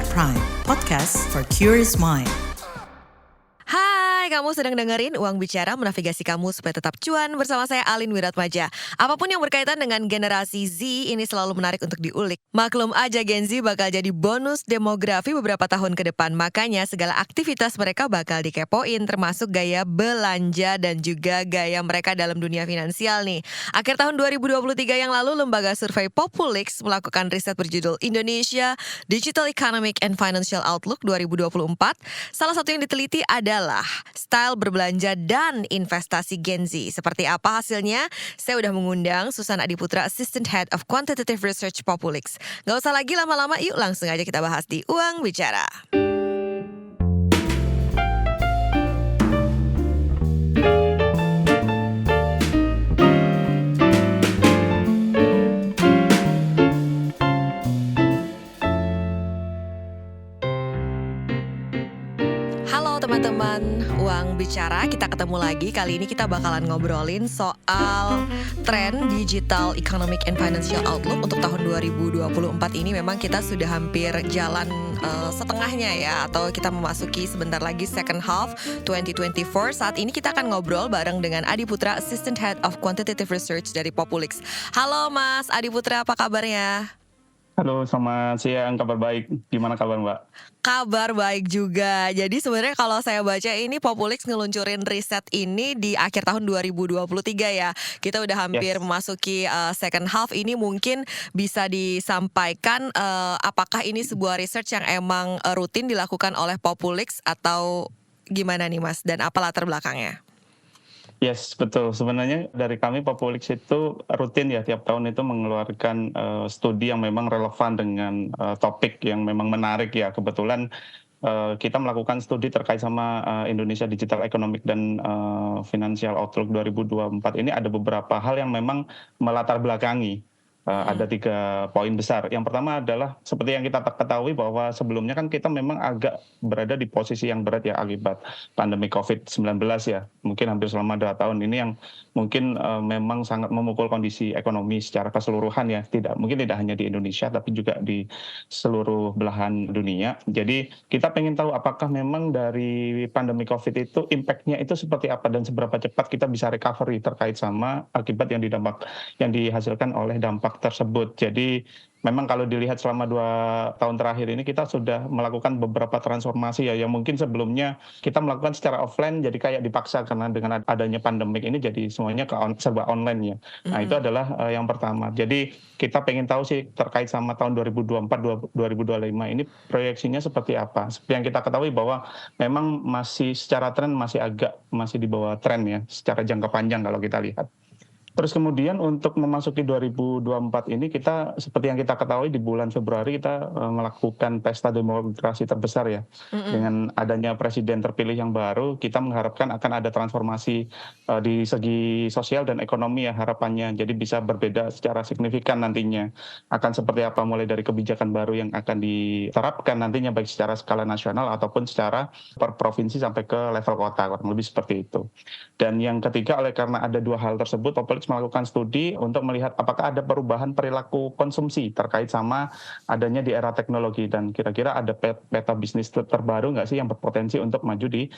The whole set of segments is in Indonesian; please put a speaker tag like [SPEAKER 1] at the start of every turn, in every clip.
[SPEAKER 1] At Prime, podcast for curious mind.
[SPEAKER 2] Hai, kamu sedang dengerin Uang Bicara menavigasi kamu supaya tetap cuan bersama saya Alin Wiratmaja. Apapun yang berkaitan dengan generasi Z ini selalu menarik untuk diulik. Maklum aja Gen Z bakal jadi bonus demografi beberapa tahun ke depan. Makanya segala aktivitas mereka bakal dikepoin termasuk gaya belanja dan juga gaya mereka dalam dunia finansial nih. Akhir tahun 2023 yang lalu lembaga survei Populix melakukan riset berjudul Indonesia Digital Economic and Financial Outlook 2024. Salah satu yang diteliti adalah style berbelanja dan investasi Gen Z. Seperti apa hasilnya? Saya udah mengundang Susan Adiputra, Assistant Head of Quantitative Research Populix. Gak usah lagi lama-lama, yuk langsung aja kita bahas di Uang Bicara. Halo teman-teman Uang Bicara, kita ketemu lagi. Kali ini kita bakalan ngobrolin soal tren Digital Economic and Financial Outlook untuk tahun 2024 ini. Memang kita sudah hampir jalan setengahnya ya, atau kita memasuki sebentar lagi second half 2024. Saat ini kita akan ngobrol bareng dengan Adiputra, Assistant Head of Quantitative Research dari Populix. Halo Mas Adiputra, apa kabarnya?
[SPEAKER 3] Halo, selamat siang, kabar baik. Gimana kabar Mbak?
[SPEAKER 2] Kabar baik juga. Jadi sebenarnya kalau saya baca ini Populix ngeluncurin riset ini di akhir tahun 2023 ya. Kita udah hampir memasuki second half. Ini mungkin bisa disampaikan apakah ini sebuah research yang emang rutin dilakukan oleh Populix atau gimana nih Mas? Dan apa latar belakangnya?
[SPEAKER 3] Yes, betul. Sebenarnya dari kami Populix itu rutin ya tiap tahun itu mengeluarkan studi yang memang relevan dengan topik yang memang menarik ya. Kebetulan kita melakukan studi terkait sama Indonesia Digital Economic dan Financial Outlook 2024 ini ada beberapa hal yang memang melatar belakangi. Ada 3 poin besar. Yang pertama adalah seperti yang kita ketahui bahwa sebelumnya kan kita memang agak berada di posisi yang berat ya akibat pandemi COVID-19 ya. Mungkin hampir selama 2 tahun ini yang mungkin memang sangat memukul kondisi ekonomi secara keseluruhan ya. Mungkin tidak hanya di Indonesia tapi juga di seluruh belahan dunia. Jadi kita pengen tahu apakah memang dari pandemi COVID itu impact-nya itu seperti apa dan seberapa cepat kita bisa recovery terkait sama akibat yang dihasilkan oleh dampak tersebut. Jadi memang kalau dilihat selama 2 tahun terakhir ini kita sudah melakukan beberapa transformasi ya yang mungkin sebelumnya kita melakukan secara offline jadi kayak dipaksa karena dengan adanya pandemik ini jadi semuanya serba online ya. Nah itu adalah yang pertama. Jadi kita pengen tahu sih terkait sama tahun 2024 2025 ini proyeksinya seperti apa. Seperti yang kita ketahui bahwa memang masih secara tren masih di bawah tren ya secara jangka panjang kalau kita lihat. Terus kemudian untuk memasuki 2024 ini kita seperti yang kita ketahui di bulan Februari kita melakukan pesta demokrasi terbesar ya. Dengan adanya presiden terpilih yang baru kita mengharapkan akan ada transformasi di segi sosial dan ekonomi ya harapannya. Jadi bisa berbeda secara signifikan nantinya. Akan seperti apa mulai dari kebijakan baru yang akan diterapkan nantinya baik secara skala nasional ataupun secara per provinsi sampai ke level kota kurang lebih seperti itu. Dan yang ketiga oleh karena ada 2 hal tersebut Populix melakukan studi untuk melihat apakah ada perubahan perilaku konsumsi terkait sama adanya di era teknologi dan kira-kira ada peta bisnis terbaru nggak sih yang berpotensi untuk maju di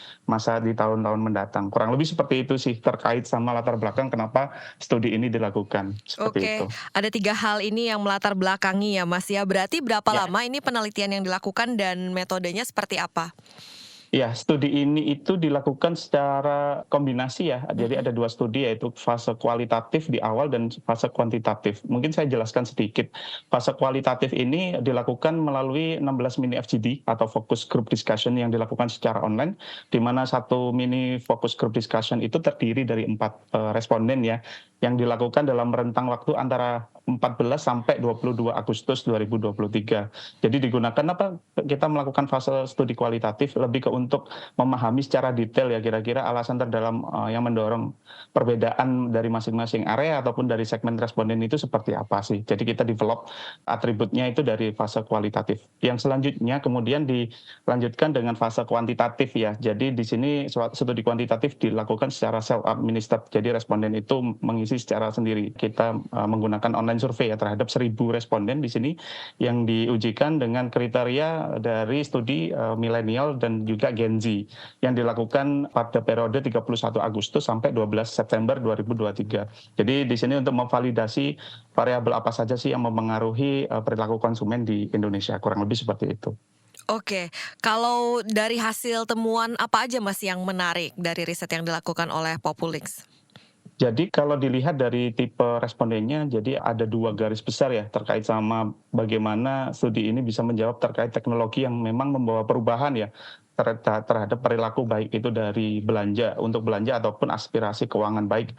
[SPEAKER 3] tahun-tahun mendatang. Kurang lebih seperti itu sih terkait sama latar belakang kenapa studi ini dilakukan. Seperti itu.
[SPEAKER 2] Ada 3 hal ini yang melatar belakangi ya Mas ya. Berarti berapa lama ini penelitian yang dilakukan dan metodenya seperti apa?
[SPEAKER 3] Ya, studi ini itu dilakukan secara kombinasi ya. Jadi ada 2 studi yaitu fase kualitatif di awal dan fase kuantitatif. Mungkin saya jelaskan sedikit. Fase kualitatif ini dilakukan melalui 16 mini FGD atau focus group discussion yang dilakukan secara online, di mana 1 mini focus group discussion itu terdiri dari 4 responden ya, yang dilakukan dalam rentang waktu antara 14 sampai 22 Agustus 2023. Jadi digunakan apa? Kita melakukan fase studi kualitatif lebih ke untuk memahami secara detail ya kira-kira alasan terdalam yang mendorong perbedaan dari masing-masing area ataupun dari segmen responden itu seperti apa sih. Jadi kita develop atributnya itu dari fase kualitatif. Yang selanjutnya kemudian dilanjutkan dengan fase kuantitatif ya. Jadi di sini studi kuantitatif dilakukan secara self-administered. Jadi responden itu mengisi secara sendiri. Kita menggunakan online online survei ya terhadap 1.000 responden di sini yang diujikan dengan kriteria dari studi milenial dan juga Gen Z yang dilakukan pada periode 31 Agustus sampai 12 September 2023. Jadi di sini untuk memvalidasi variabel apa saja sih yang mempengaruhi perilaku konsumen di Indonesia, kurang lebih seperti itu.
[SPEAKER 2] Oke, kalau dari hasil temuan apa aja Mas yang menarik dari riset yang dilakukan oleh Populix?
[SPEAKER 3] Jadi kalau dilihat dari tipe respondennya, jadi ada 2 garis besar ya terkait sama bagaimana studi ini bisa menjawab terkait teknologi yang memang membawa perubahan ya terhadap perilaku baik itu dari untuk belanja ataupun aspirasi keuangan baik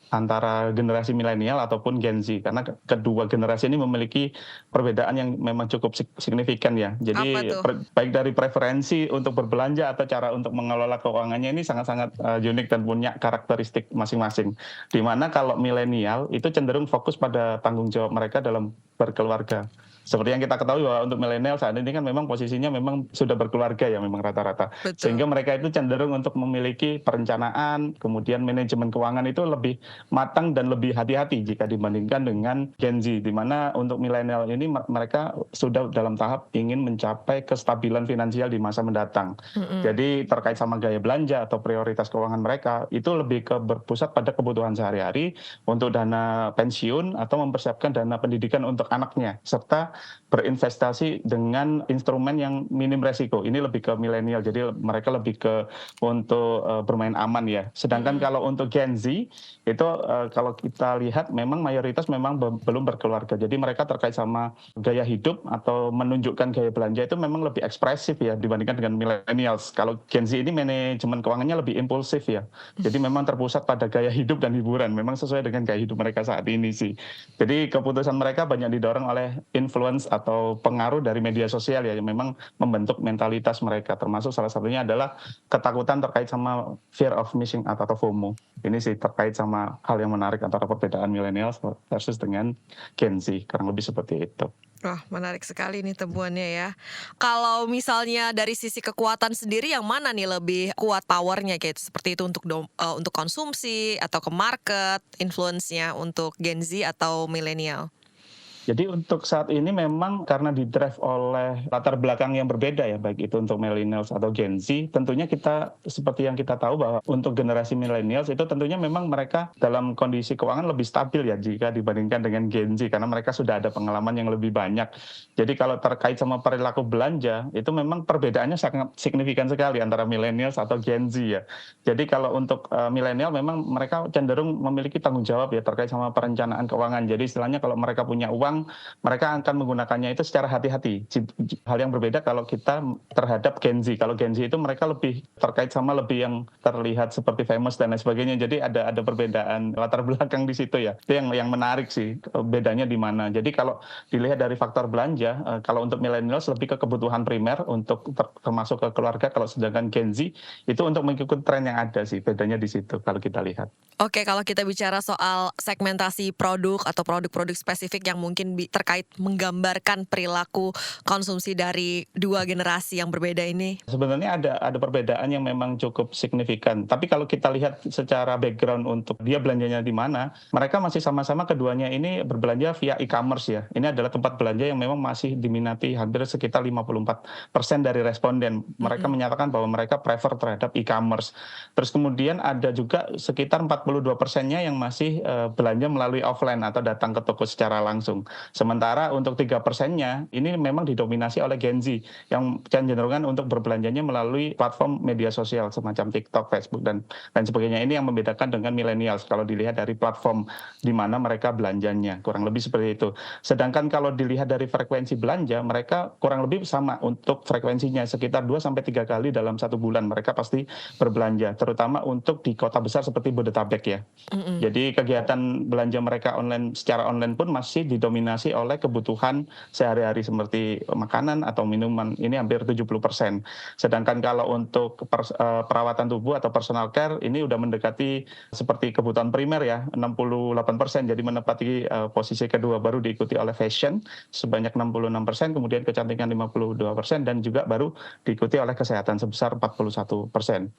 [SPEAKER 3] antara generasi milenial ataupun Gen Z karena kedua generasi ini memiliki perbedaan yang memang cukup signifikan ya.
[SPEAKER 2] Apa
[SPEAKER 3] Jadi
[SPEAKER 2] tuh?
[SPEAKER 3] baik dari preferensi untuk berbelanja atau cara untuk mengelola keuangannya ini sangat-sangat unik dan punya karakteristik masing-masing. Di mana kalau milenial itu cenderung fokus pada tanggung jawab mereka dalam berkeluarga. Seperti yang kita ketahui bahwa untuk milenial saat ini kan memang posisinya memang sudah berkeluarga ya memang rata-rata.
[SPEAKER 2] Betul.
[SPEAKER 3] Sehingga mereka itu cenderung untuk memiliki perencanaan, kemudian manajemen keuangan itu lebih matang dan lebih hati-hati jika dibandingkan dengan Gen Z. Di mana untuk milenial ini mereka sudah dalam tahap ingin mencapai kestabilan finansial di masa mendatang. Jadi terkait sama gaya belanja atau prioritas keuangan mereka itu lebih berpusat pada kebutuhan sehari-hari untuk dana pensiun atau mempersiapkan dana pendidikan untuk anaknya serta berinvestasi dengan instrumen yang minim resiko. Ini lebih ke milenial, jadi mereka lebih ke untuk bermain aman ya. Sedangkan kalau untuk Gen Z itu kalau kita lihat memang mayoritas memang belum berkeluarga. Jadi mereka terkait sama gaya hidup atau menunjukkan gaya belanja itu memang lebih ekspresif ya dibandingkan dengan millennials. Kalau Gen Z ini manajemen keuangannya lebih impulsif ya. Jadi memang terpusat pada gaya hidup dan hiburan. Memang sesuai dengan gaya hidup mereka saat ini sih. Jadi keputusan mereka banyak didorong oleh influence atau pengaruh dari media sosial ya yang memang membentuk mentalitas mereka, termasuk salah satunya adalah ketakutan terkait sama fear of missing out atau FOMO. Ini sih terkait sama hal yang menarik antara perbedaan milenial versus dengan Gen Z, kurang lebih seperti itu.
[SPEAKER 2] Wah, menarik sekali nih temuannya ya. Kalau misalnya dari sisi kekuatan sendiri yang mana nih lebih kuat powernya kayak seperti itu untuk konsumsi atau ke market, influence-nya untuk Gen Z atau milenial?
[SPEAKER 3] Jadi untuk saat ini memang karena didrive oleh latar belakang yang berbeda ya, baik itu untuk millennials atau Gen Z, tentunya kita seperti yang kita tahu bahwa untuk generasi millennials itu tentunya memang mereka dalam kondisi keuangan lebih stabil ya jika dibandingkan dengan Gen Z karena mereka sudah ada pengalaman yang lebih banyak. Jadi kalau terkait sama perilaku belanja itu memang perbedaannya sangat signifikan sekali antara millennials atau Gen Z ya. Jadi kalau untuk milenial memang mereka cenderung memiliki tanggung jawab ya terkait sama perencanaan keuangan. Jadi istilahnya kalau mereka punya uang mereka akan menggunakannya itu secara hati-hati. Hal yang berbeda kalau kita terhadap Gen Z. Kalau Gen Z itu mereka lebih terkait sama lebih yang terlihat seperti famous dan lain sebagainya. Jadi ada perbedaan latar belakang di situ ya. Itu yang menarik sih bedanya di mana. Jadi kalau dilihat dari faktor belanja, kalau untuk millennials lebih ke kebutuhan primer untuk termasuk ke keluarga. Kalau sedangkan Gen Z itu untuk mengikuti tren yang ada sih. Bedanya di situ kalau kita lihat.
[SPEAKER 2] Oke, kalau kita bicara soal segmentasi produk atau produk-produk spesifik yang mungkin terkait menggambarkan perilaku konsumsi dari dua generasi yang berbeda ini.
[SPEAKER 3] Sebenarnya ada perbedaan yang memang cukup signifikan. Tapi kalau kita lihat secara background untuk dia belanjanya di mana, mereka masih sama-sama keduanya ini berbelanja via e-commerce ya. Ini adalah tempat belanja yang memang masih diminati hampir sekitar 54% dari responden. Mereka menyatakan bahwa mereka prefer terhadap e-commerce. Terus kemudian ada juga sekitar 42%-nya yang masih belanja melalui offline atau datang ke toko secara langsung. Sementara untuk 3%-nya ini memang didominasi oleh Gen Z yang cenderungan untuk berbelanjanya melalui platform media sosial semacam TikTok, Facebook dan lain sebagainya. Ini yang membedakan dengan millennials kalau dilihat dari platform di mana mereka belanjanya, kurang lebih seperti itu. Sedangkan kalau dilihat dari frekuensi belanja, mereka kurang lebih sama untuk frekuensinya sekitar 2-3 kali dalam satu bulan mereka pasti berbelanja, terutama untuk di kota besar seperti Bodetabek ya. Jadi kegiatan belanja mereka secara online pun masih didominasi didominasi oleh kebutuhan sehari-hari seperti makanan atau minuman, ini hampir 70%. Sedangkan kalau untuk perawatan tubuh atau personal care ini udah mendekati seperti kebutuhan primer ya, 68%, jadi menempati posisi kedua, baru diikuti oleh fashion sebanyak 66%, kemudian kecantikan 52%, dan juga baru diikuti oleh kesehatan sebesar 41%.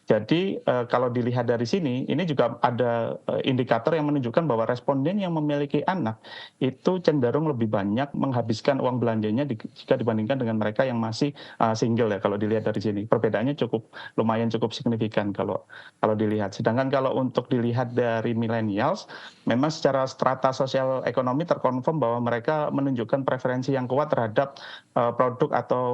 [SPEAKER 3] Jadi kalau dilihat dari sini, ini juga ada indikator yang menunjukkan bahwa responden yang memiliki anak itu cenderung lebih banyak menghabiskan uang belanjanya jika dibandingkan dengan mereka yang masih single ya, kalau dilihat dari sini. Perbedaannya lumayan cukup signifikan kalau dilihat. Sedangkan kalau untuk dilihat dari millennials, memang secara strata sosial ekonomi terkonfirm bahwa mereka menunjukkan preferensi yang kuat terhadap produk atau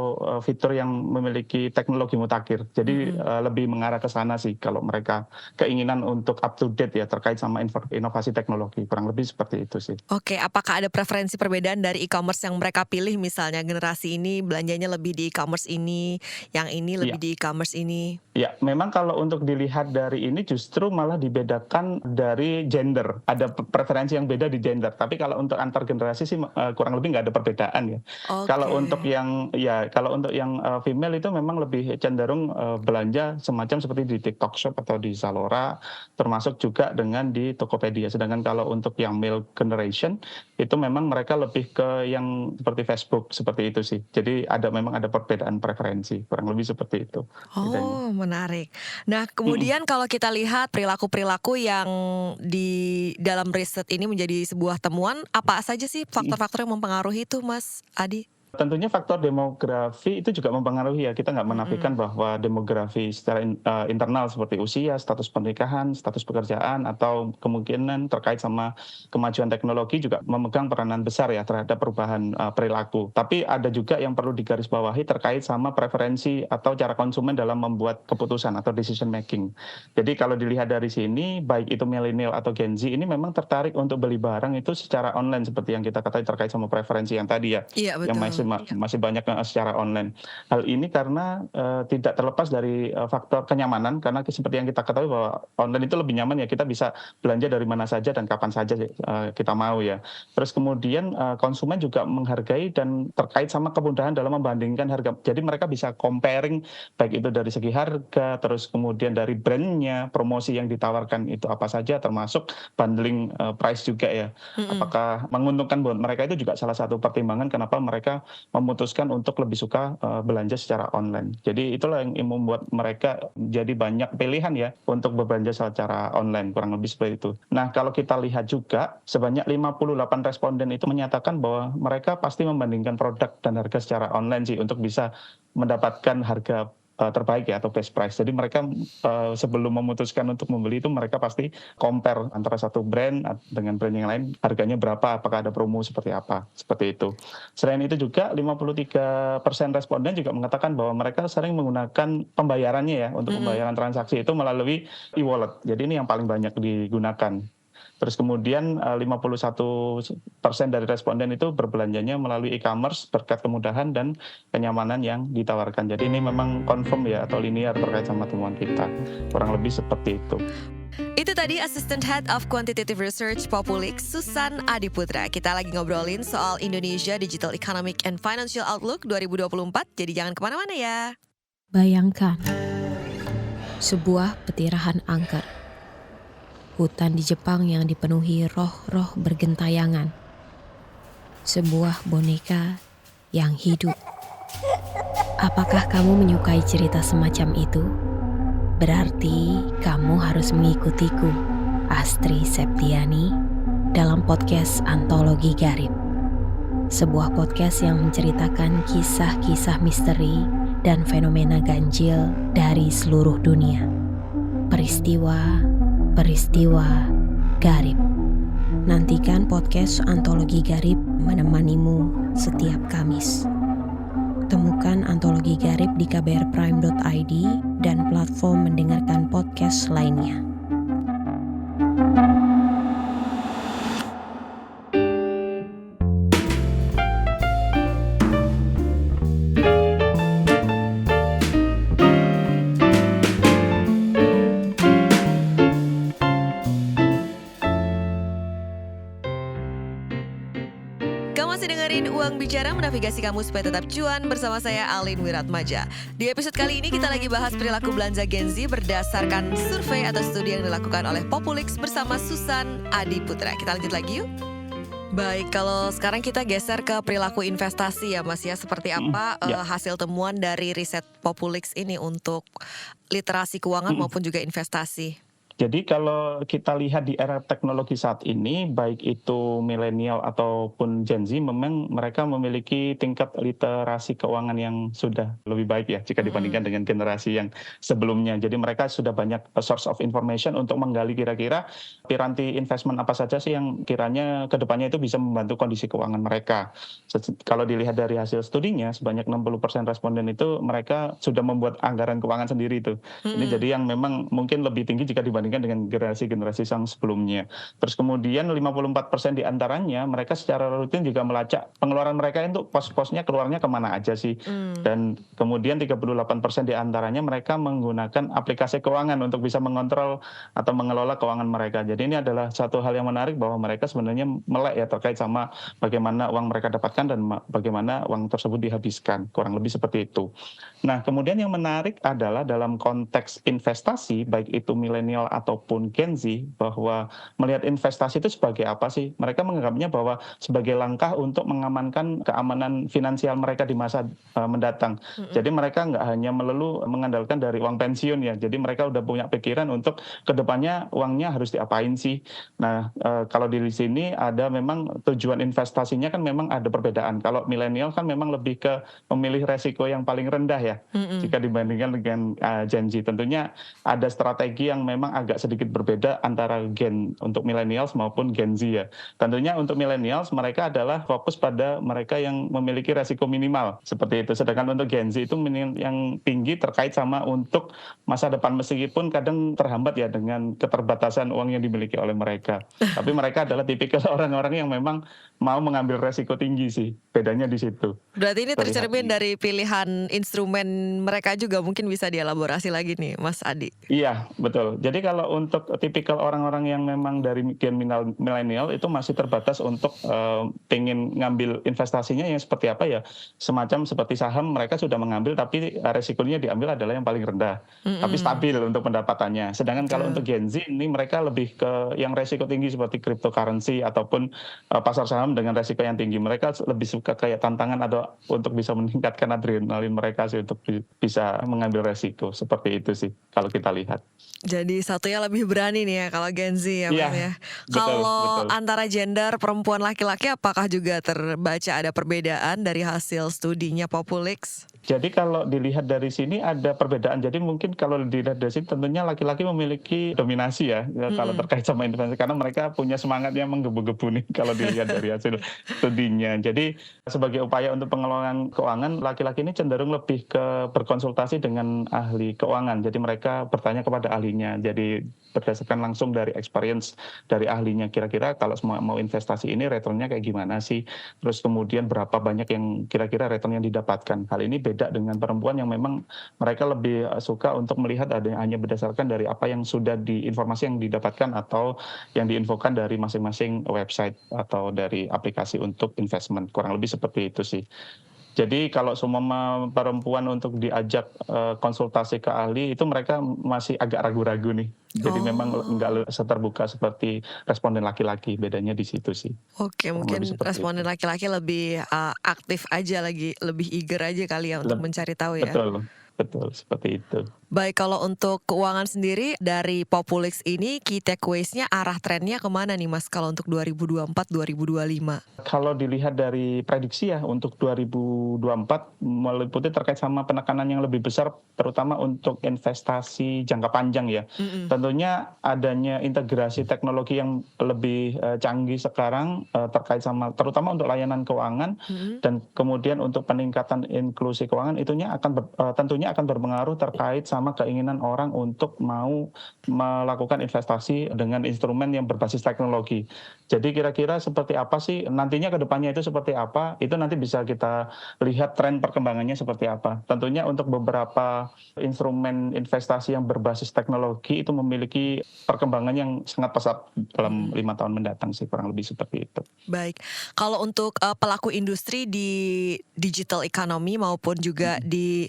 [SPEAKER 3] fitur yang memiliki teknologi mutakhir. Jadi lebih mengarah ke sana sih kalau mereka keinginan untuk up to date ya terkait sama inovasi teknologi. Kurang lebih seperti itu sih.
[SPEAKER 2] Oke, apakah ada preferensi perbedaan dari e-commerce yang mereka pilih, misalnya generasi ini belanjanya lebih di e-commerce ini, yang ini lebih di e-commerce ini?
[SPEAKER 3] Ya, memang kalau untuk dilihat dari ini justru malah dibedakan dari gender. Ada preferensi yang beda di gender. Tapi kalau untuk antar generasi sih kurang lebih nggak ada perbedaan ya. Kalau untuk yang female itu memang lebih cenderung belanja semacam seperti di TikTok Shop atau di Zalora, termasuk juga dengan di Tokopedia. Sedangkan kalau untuk yang male generation itu memang mereka lebih ke yang seperti Facebook, seperti itu sih. Jadi memang ada perbedaan preferensi, kurang lebih seperti itu.
[SPEAKER 2] Oh, menarik. Nah, kemudian kalau kita lihat perilaku-perilaku yang di dalam riset ini menjadi sebuah temuan, apa saja sih faktor-faktor yang mempengaruhi itu, Mas Adi?
[SPEAKER 3] Tentunya faktor demografi itu juga mempengaruhi ya. Kita nggak menafikan bahwa demografi secara internal seperti usia, status pernikahan, status pekerjaan, atau kemungkinan terkait sama kemajuan teknologi juga memegang peranan besar ya terhadap perubahan perilaku. Tapi ada juga yang perlu digarisbawahi terkait sama preferensi atau cara konsumen dalam membuat keputusan atau decision making. Jadi kalau dilihat dari sini, baik itu milenial atau Gen Z ini memang tertarik untuk beli barang itu secara online seperti yang kita katakan terkait sama preferensi yang tadi ya.
[SPEAKER 2] Iya, betul.
[SPEAKER 3] Yang masih banyak secara online. Hal ini karena tidak terlepas dari faktor kenyamanan, karena seperti yang kita ketahui bahwa online itu lebih nyaman ya, kita bisa belanja dari mana saja dan kapan saja kita mau ya. Terus kemudian konsumen juga menghargai dan terkait sama kemudahan dalam membandingkan harga. Jadi mereka bisa comparing baik itu dari segi harga, terus kemudian dari brandnya, promosi yang ditawarkan itu apa saja, termasuk bundling price juga ya. Apakah menguntungkan buat mereka, itu juga salah satu pertimbangan kenapa mereka memutuskan untuk lebih suka belanja secara online. Jadi itulah yang membuat mereka jadi banyak pilihan ya untuk berbelanja secara online, kurang lebih seperti itu. Nah, kalau kita lihat juga sebanyak 58 responden itu menyatakan bahwa mereka pasti membandingkan produk dan harga secara online sih untuk bisa mendapatkan harga terbaik ya atau best price. Jadi mereka sebelum memutuskan untuk membeli itu mereka pasti compare antara satu brand dengan brand yang lain, harganya berapa, apakah ada promo seperti apa, seperti itu. Selain itu juga 53% responden juga mengatakan bahwa mereka sering menggunakan pembayarannya ya untuk pembayaran transaksi itu melalui e-wallet. Jadi ini yang paling banyak digunakan. Terus kemudian 51% dari responden itu berbelanjanya melalui e-commerce berkat kemudahan dan kenyamanan yang ditawarkan. Jadi ini memang confirm ya atau linear terkait sama temuan kita. Kurang lebih seperti itu.
[SPEAKER 2] Itu tadi Assistant Head of Quantitative Research Populix, Susan Adiputra. Kita lagi ngobrolin soal Indonesia Digital Economic and Financial Outlook 2024. Jadi jangan kemana-mana ya.
[SPEAKER 4] Bayangkan sebuah petirahan angker. Hutan di Jepang yang dipenuhi roh-roh bergentayangan. Sebuah boneka yang hidup. Apakah kamu menyukai cerita semacam itu? Berarti kamu harus mengikutiku, Astri Septiani, dalam podcast Antologi Garib. Sebuah podcast yang menceritakan kisah-kisah misteri dan fenomena ganjil dari seluruh dunia. Peristiwa Garib. Nantikan podcast Antologi Garib menemanimu setiap Kamis. Temukan Antologi Garib di kbrprime.id dan platform mendengarkan podcast lainnya.
[SPEAKER 2] Kamu masih dengerin Uang Bicara, menavigasi kamu supaya tetap cuan bersama saya Alin Wiratmaja. Di episode kali ini kita lagi bahas perilaku belanja Gen Z berdasarkan survei atau studi yang dilakukan oleh Populix bersama Susan Adiputra. Kita lanjut lagi yuk. Baik, kalau sekarang kita geser ke perilaku investasi ya Mas ya. Seperti apa hasil temuan dari riset Populix ini untuk literasi keuangan maupun juga investasi?
[SPEAKER 3] Jadi kalau kita lihat di era teknologi saat ini, baik itu milenial ataupun Gen Z, memang mereka memiliki tingkat literasi keuangan yang sudah lebih baik ya jika dibandingkan dengan generasi yang sebelumnya. Jadi mereka sudah banyak source of information untuk menggali kira-kira piranti investment apa saja sih yang kiranya ke depannya itu bisa membantu kondisi keuangan mereka. Kalau dilihat dari hasil studinya, sebanyak 60% responden itu mereka sudah membuat anggaran keuangan sendiri itu. Ini jadi yang memang mungkin lebih tinggi jika dibandingkan dengan generasi-generasi yang sebelumnya. Terus kemudian 54% di antaranya mereka secara rutin juga melacak pengeluaran mereka itu pos-posnya keluarnya kemana aja sih. Dan kemudian 38% di antaranya mereka menggunakan aplikasi keuangan untuk bisa mengontrol atau mengelola keuangan mereka. Jadi ini adalah satu hal yang menarik bahwa mereka sebenarnya melek ya terkait sama bagaimana uang mereka dapatkan dan bagaimana uang tersebut dihabiskan. Kurang lebih seperti itu. Nah, kemudian yang menarik adalah dalam konteks investasi, baik itu milenial ataupun Gen Z, bahwa melihat investasi itu sebagai apa sih? Mereka menganggapnya bahwa sebagai langkah untuk mengamankan keamanan finansial mereka di masa mendatang. Jadi mereka nggak hanya melulu mengandalkan dari uang pensiun ya. Jadi mereka udah punya pikiran untuk kedepannya uangnya harus diapain sih. Nah, kalau di sini ada memang tujuan investasinya kan memang ada perbedaan. Kalau milenial kan memang lebih ke memilih resiko yang paling rendah ya. Jika dibandingkan dengan Gen Z. Tentunya ada strategi yang memang agak sedikit berbeda antara gen untuk millennials maupun Gen Z ya. Tentunya untuk millennials mereka adalah fokus pada mereka yang memiliki resiko minimal seperti itu. Sedangkan untuk Gen Z itu yang tinggi terkait sama untuk masa depan meskipun kadang terhambat ya dengan keterbatasan uang yang dimiliki oleh mereka. Tapi mereka adalah tipikal orang-orang yang memang mau mengambil resiko tinggi sih. Bedanya di situ.
[SPEAKER 2] Berarti ini tercermin dari pilihan instrumen mereka juga mungkin bisa dielaborasi lagi nih Mas Adi.
[SPEAKER 3] Iya, betul. Jadi kalau untuk tipikal orang-orang yang memang dari gen milenial itu masih terbatas untuk pengen ngambil investasinya yang seperti apa ya. Semacam seperti saham mereka sudah mengambil tapi resikonya diambil adalah yang paling rendah. Tapi stabil untuk pendapatannya. Sedangkan kalau untuk Gen Z ini mereka lebih ke yang resiko tinggi seperti cryptocurrency ataupun pasar saham dengan resiko yang tinggi. Mereka lebih suka kayak tantangan atau untuk bisa meningkatkan adrenalin mereka sih untuk bisa mengambil resiko. Seperti itu sih kalau kita lihat.
[SPEAKER 2] Jadi satunya lebih berani nih ya kalau Gen Z ya Mas ya. Kalau antara gender perempuan laki-laki apakah juga terbaca ada perbedaan dari hasil studinya Populix?
[SPEAKER 3] Jadi kalau dilihat dari sini ada perbedaan. Jadi mungkin kalau dilihat dari sini tentunya laki-laki memiliki dominasi ya kalau terkait sama investasi karena mereka punya semangat yang menggebu-gebu nih kalau dilihat dari hasil studinya. Jadi sebagai upaya untuk pengelolaan keuangan laki-laki ini cenderung lebih ke berkonsultasi dengan ahli keuangan. Jadi mereka bertanya kepada ahlinya. Jadi berdasarkan langsung dari experience dari ahlinya kira-kira kalau mau investasi ini returnnya kayak gimana sih. Terus kemudian berapa banyak yang kira-kira return yang didapatkan. Hal ini beda dengan perempuan yang memang mereka lebih suka untuk melihat hanya berdasarkan dari apa yang sudah informasi yang didapatkan atau yang diinfokan dari masing-masing website atau dari aplikasi untuk investment. Kurang lebih seperti itu sih. Jadi kalau semua perempuan untuk diajak konsultasi ke ahli itu mereka masih agak ragu-ragu nih. Jadi memang nggak seterbuka seperti responden laki-laki, bedanya di situ sih.
[SPEAKER 2] Oke, mungkin responden laki-laki lebih aktif aja lagi, lebih eager aja kali ya untuk mencari tahu ya.
[SPEAKER 3] Betul, seperti itu.
[SPEAKER 2] Baik, kalau untuk keuangan sendiri dari Populix ini key takeaways-nya arah trennya kemana nih Mas kalau untuk 2024-2025?
[SPEAKER 3] Kalau dilihat dari prediksi ya untuk 2024 meliputi terkait sama penekanan yang lebih besar terutama untuk investasi jangka panjang ya. Tentunya adanya integrasi teknologi yang lebih canggih sekarang terkait sama terutama untuk layanan keuangan dan kemudian untuk peningkatan inklusi keuangan tentunya akan berpengaruh terkait sama keinginan orang untuk mau melakukan investasi dengan instrumen yang berbasis teknologi. Jadi kira-kira seperti apa sih nantinya ke depannya itu seperti apa, itu nanti bisa kita lihat tren perkembangannya seperti apa. Tentunya untuk beberapa instrumen investasi yang berbasis teknologi itu memiliki perkembangan yang sangat pesat dalam 5 tahun mendatang sih, kurang lebih seperti itu.
[SPEAKER 2] Baik, kalau untuk pelaku industri di digital economy maupun juga di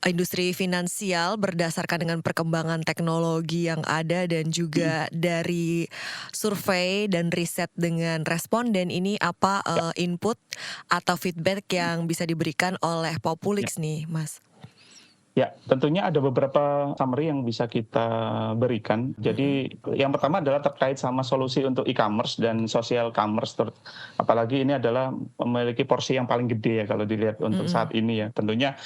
[SPEAKER 2] industri finansial berdasarkan dengan perkembangan teknologi yang ada dan juga dari survei dan riset dengan responden ini apa input atau feedback yang bisa diberikan oleh Populix nih, Mas?
[SPEAKER 3] Ya, tentunya ada beberapa summary yang bisa kita berikan. Jadi yang pertama adalah terkait sama solusi untuk e-commerce dan social commerce. Apalagi ini adalah memiliki porsi yang paling gede ya kalau dilihat untuk saat ini ya. Tentunya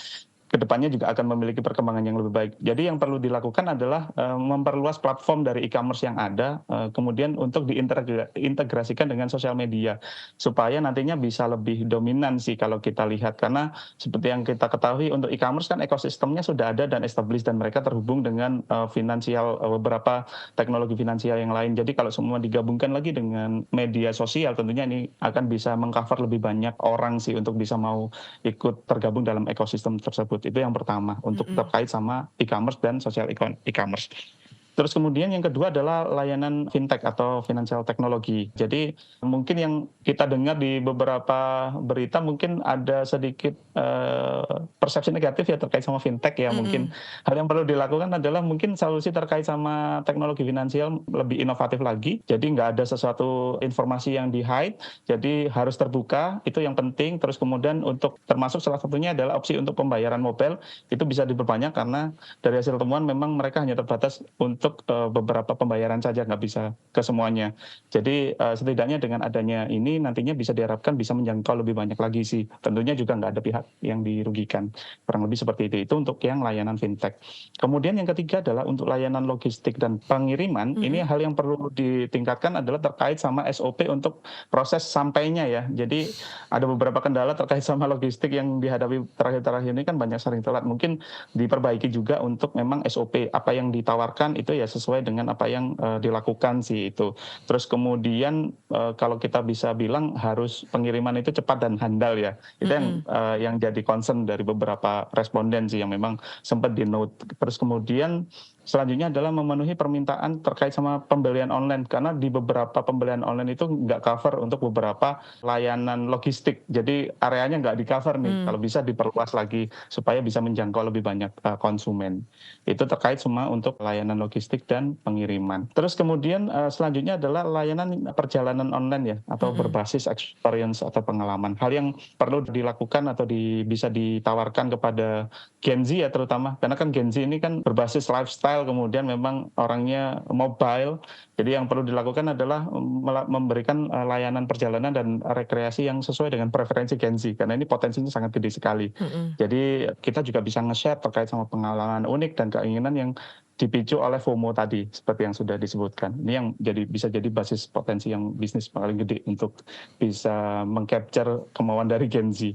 [SPEAKER 3] kedepannya juga akan memiliki perkembangan yang lebih baik. Jadi yang perlu dilakukan adalah memperluas platform dari e-commerce yang ada, kemudian untuk diintegrasikan dengan sosial media, supaya nantinya bisa lebih dominan sih kalau kita lihat. Karena seperti yang kita ketahui untuk e-commerce kan ekosistemnya sudah ada dan established, dan mereka terhubung dengan finansial, beberapa teknologi finansial yang lain. Jadi kalau semua digabungkan lagi dengan media sosial, tentunya ini akan bisa mengcover lebih banyak orang sih untuk bisa mau ikut tergabung dalam ekosistem tersebut. Itu yang pertama untuk terkait sama e-commerce dan social e-commerce. Terus kemudian yang kedua adalah layanan fintech atau financial technology. Jadi mungkin yang kita dengar di beberapa berita mungkin ada sedikit persepsi negatif ya terkait sama fintech ya. Mungkin hal yang perlu dilakukan adalah mungkin solusi terkait sama teknologi finansial lebih inovatif lagi. Jadi nggak ada sesuatu informasi yang di-hide, jadi harus terbuka, itu yang penting. Terus kemudian untuk termasuk salah satunya adalah opsi untuk pembayaran mobile, itu bisa diperbanyak karena dari hasil temuan memang mereka hanya terbatas untuk beberapa pembayaran saja, nggak bisa ke semuanya. Jadi setidaknya dengan adanya ini nantinya bisa diharapkan bisa menjangkau lebih banyak lagi sih. Tentunya juga nggak ada pihak yang dirugikan. Kurang lebih seperti itu. Itu untuk yang layanan fintech. Kemudian yang ketiga adalah untuk layanan logistik dan pengiriman. Ini hal yang perlu ditingkatkan adalah terkait sama SOP untuk proses sampainya ya. Jadi ada beberapa kendala terkait sama logistik yang dihadapi terakhir-terakhir ini kan banyak sering telat. Mungkin diperbaiki juga untuk memang SOP apa yang ditawarkan itu ya sesuai dengan apa yang dilakukan sih itu. Terus kemudian kalau kita bisa bilang harus pengiriman itu cepat dan handal ya. Itu yang jadi concern dari beberapa responden sih yang memang sempat di-note. Terus kemudian selanjutnya adalah memenuhi permintaan terkait sama pembelian online, karena di beberapa pembelian online itu nggak cover untuk beberapa layanan logistik. Jadi areanya nggak di-cover nih, kalau bisa diperluas lagi supaya bisa menjangkau lebih banyak konsumen. Itu terkait semua untuk layanan logistik dan pengiriman. Terus kemudian selanjutnya adalah layanan perjalanan online ya, atau berbasis experience atau pengalaman. Hal yang perlu dilakukan atau bisa ditawarkan kepada Gen Z ya terutama, karena kan Gen Z ini kan berbasis lifestyle, kemudian memang orangnya mobile. Jadi yang perlu dilakukan adalah memberikan layanan perjalanan dan rekreasi yang sesuai dengan preferensi Gen Z, karena ini potensinya sangat gede sekali. Jadi kita juga bisa nge-share terkait sama pengalaman unik dan keinginan yang dipicu oleh FOMO tadi, seperti yang sudah disebutkan. Ini yang bisa jadi basis potensi yang bisnis paling gede untuk bisa meng-capture kemauan dari Gen Z.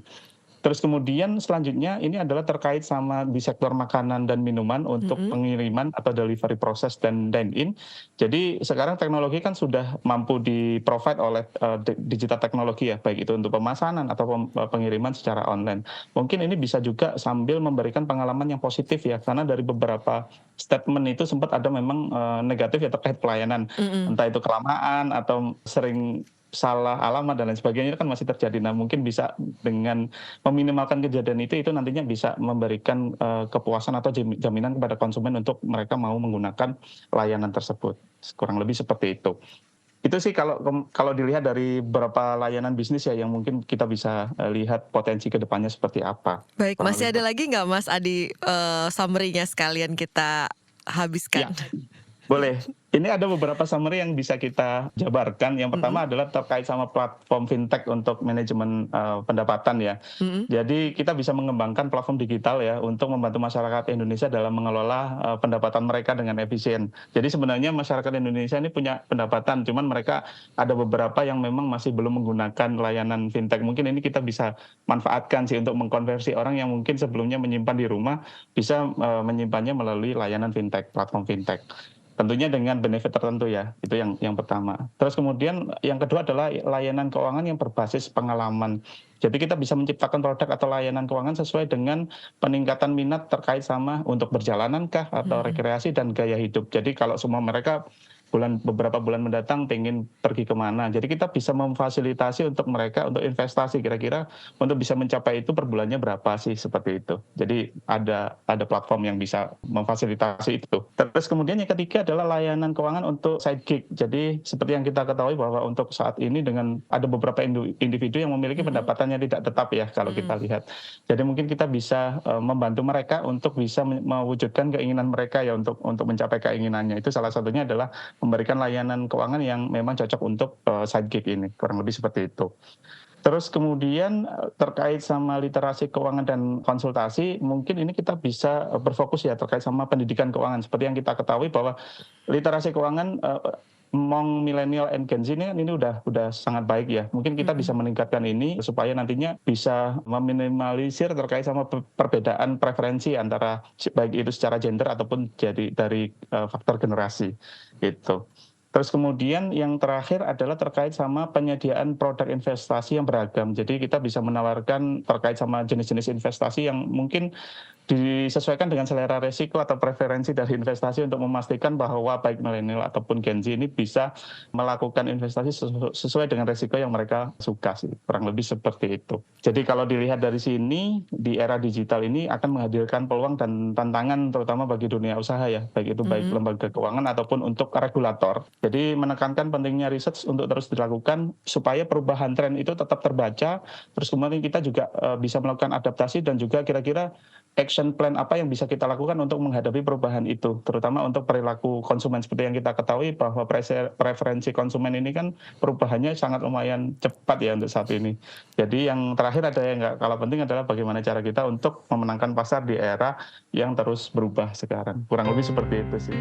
[SPEAKER 3] Terus kemudian selanjutnya ini adalah terkait sama di sektor makanan dan minuman untuk pengiriman atau delivery proses dan dine-in. Jadi sekarang teknologi kan sudah mampu di-provide oleh digital teknologi ya, baik itu untuk pemesanan atau pengiriman secara online. Mungkin ini bisa juga sambil memberikan pengalaman yang positif ya, karena dari beberapa statement itu sempat ada memang negatif ya terkait pelayanan. Entah itu kelamaan atau sering salah alamat dan lain sebagainya kan masih terjadi. Nah mungkin bisa dengan meminimalkan kejadian itu nantinya bisa memberikan kepuasan atau jaminan kepada konsumen untuk mereka mau menggunakan layanan tersebut. Kurang lebih seperti itu. Itu sih kalau dilihat dari beberapa layanan bisnis ya yang mungkin kita bisa lihat potensi kedepannya seperti apa.
[SPEAKER 2] Baik, masih ada lagi nggak Mas Adi summary-nya sekalian kita habiskan?
[SPEAKER 3] Ya. Boleh. Ini ada beberapa summary yang bisa kita jabarkan. Yang pertama adalah terkait sama platform fintech untuk manajemen pendapatan ya. Jadi kita bisa mengembangkan platform digital ya untuk membantu masyarakat Indonesia dalam mengelola pendapatan mereka dengan efisien. Jadi sebenarnya masyarakat Indonesia ini punya pendapatan, cuman mereka ada beberapa yang memang masih belum menggunakan layanan fintech. Mungkin ini kita bisa manfaatkan sih untuk mengkonversi orang yang mungkin sebelumnya menyimpan di rumah bisa menyimpannya melalui layanan fintech, platform fintech. Tentunya dengan benefit tertentu ya, itu yang pertama. Terus kemudian yang kedua adalah layanan keuangan yang berbasis pengalaman. Jadi kita bisa menciptakan produk atau layanan keuangan sesuai dengan peningkatan minat terkait sama untuk berjalanan kah atau rekreasi dan gaya hidup. Jadi kalau semua mereka beberapa bulan mendatang pengen pergi kemana. Jadi kita bisa memfasilitasi untuk mereka untuk investasi kira-kira untuk bisa mencapai itu per bulannya berapa sih seperti itu. Jadi ada platform yang bisa memfasilitasi itu. Terus kemudian yang ketiga adalah layanan keuangan untuk side gig. Jadi seperti yang kita ketahui bahwa untuk saat ini dengan ada beberapa individu yang memiliki pendapatannya tidak tetap ya kalau kita lihat. Jadi mungkin kita bisa membantu mereka untuk bisa mewujudkan keinginan mereka ya untuk mencapai keinginannya. Itu salah satunya adalah memberikan layanan keuangan yang memang cocok untuk side gig ini, kurang lebih seperti itu. Terus kemudian terkait sama literasi keuangan dan konsultasi, mungkin ini kita bisa berfokus ya terkait sama pendidikan keuangan. Seperti yang kita ketahui bahwa literasi keuangan among millennial and Gen Z ini udah sangat baik ya. Mungkin kita bisa meningkatkan ini supaya nantinya bisa meminimalisir terkait sama perbedaan preferensi antara baik itu secara gender ataupun dari faktor generasi gitu. Terus kemudian yang terakhir adalah terkait sama penyediaan produk investasi yang beragam. Jadi kita bisa menawarkan terkait sama jenis-jenis investasi yang mungkin disesuaikan dengan selera resiko atau preferensi dari investasi untuk memastikan bahwa baik milenial ataupun Gen Z ini bisa melakukan investasi sesuai dengan resiko yang mereka suka sih. Kurang lebih seperti itu. Jadi kalau dilihat dari sini, di era digital ini akan menghadirkan peluang dan tantangan terutama bagi dunia usaha ya. Baik itu baik lembaga keuangan ataupun untuk regulator. Jadi menekankan pentingnya research untuk terus dilakukan supaya perubahan tren itu tetap terbaca. Terus kemudian kita juga bisa melakukan adaptasi dan juga kira-kira action plan apa yang bisa kita lakukan untuk menghadapi perubahan itu, terutama untuk perilaku konsumen. Seperti yang kita ketahui bahwa preferensi konsumen ini kan perubahannya sangat lumayan cepat ya untuk saat ini. Jadi yang terakhir ada yang nggak kalah penting adalah bagaimana cara kita untuk memenangkan pasar di era yang terus berubah sekarang. Kurang lebih seperti itu sih.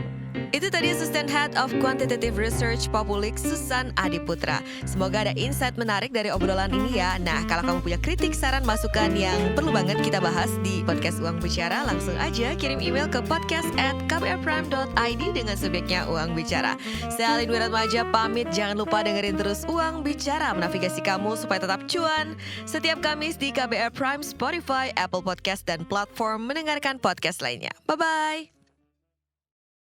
[SPEAKER 2] Itu tadi Assistant Head of Quantitative Research Populik Susan Adiputra. Semoga ada insight menarik dari obrolan ini ya. Nah, kalau kamu punya kritik, saran, masukan yang perlu banget kita bahas di podcast Uang Bicara, langsung aja kirim email ke podcast@kbrprime.id dengan subjeknya Uang Bicara. Saya Alin Wiratmaja pamit, jangan lupa dengerin terus Uang Bicara, menavigasi kamu supaya tetap cuan. Setiap Kamis di KBR Prime, Spotify, Apple Podcast, dan platform mendengarkan podcast lainnya. Bye-bye!